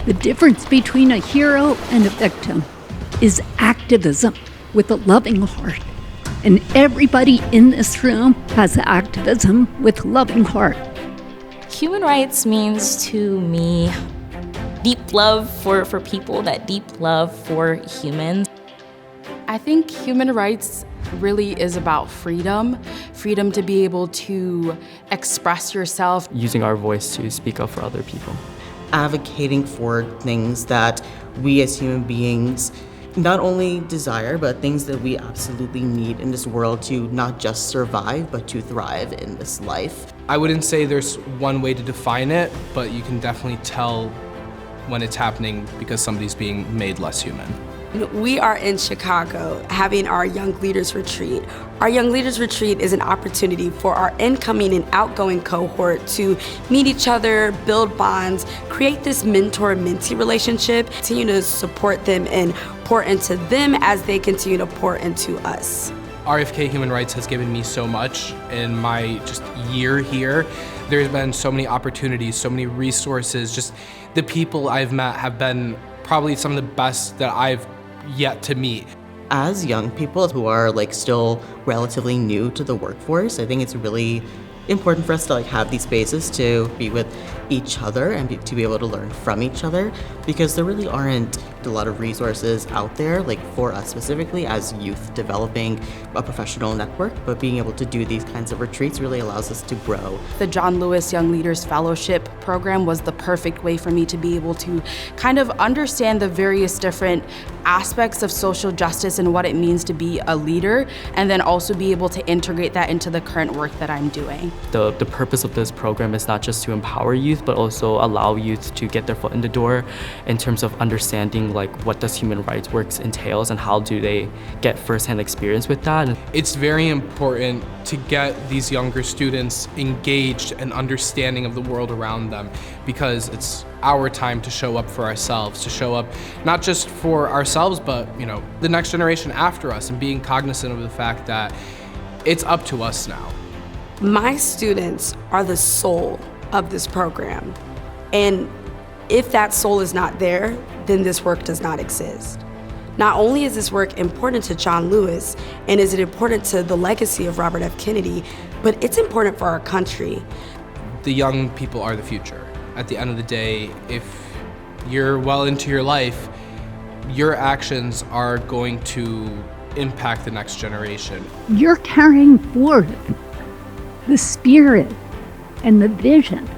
The difference between a hero and a victim is activism with a loving heart. And everybody in this room has activism with a loving heart. Human rights means to me deep love for people, that deep love for humans. I think human rights really is about freedom to be able to express yourself. Using our voice to speak up for other people. Advocating for things that we as human beings not only desire, but things that we absolutely need in this world to not just survive, but to thrive in this life. I wouldn't say there's one way to define it, but you can definitely tell when it's happening because somebody's being made less human. We are in Chicago having our Young Leaders Retreat. Our Young Leaders Retreat is an opportunity for our incoming and outgoing cohort to meet each other, build bonds, create this mentor-mentee relationship, continue to support them and pour into them as they continue to pour into us. RFK Human Rights has given me so much in my just year here. There's been so many opportunities, so many resources. Just the people I've met have been probably some of the best that I've yet to meet. As young people who are still relatively new to the workforce, I think it's really important for us to have these spaces to be with each other and to be able to learn from each other, because there really aren't a lot of resources out there for us specifically as youth developing a professional network, but being able to do these kinds of retreats really allows us to grow. The John Lewis Young Leaders Fellowship program was the perfect way for me to be able to kind of understand the various different aspects of social justice and what it means to be a leader, and then also be able to integrate that into the current work that I'm doing. The purpose of this program is not just to empower youth, but also allow youth to get their foot in the door in terms of understanding what does human rights work entails and how do they get firsthand experience with that. It's very important to get these younger students engaged and understanding of the world around them, because it's our time to show up for ourselves, to show up not just for ourselves, but the next generation after us, and being cognizant of the fact that it's up to us now. My students are the soul of this program. And if that soul is not there, then this work does not exist. Not only is this work important to John Lewis and is it important to the legacy of Robert F. Kennedy, but it's important for our country. The young people are the future. At the end of the day, if you're well into your life, your actions are going to impact the next generation. You're carrying forth the spirit and the vision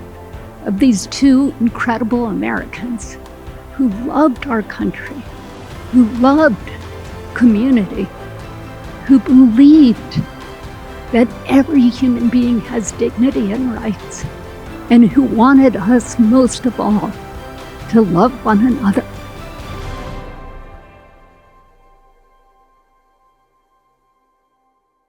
of these two incredible Americans who loved our country, who loved community, who believed that every human being has dignity and rights, and who wanted us most of all to love one another.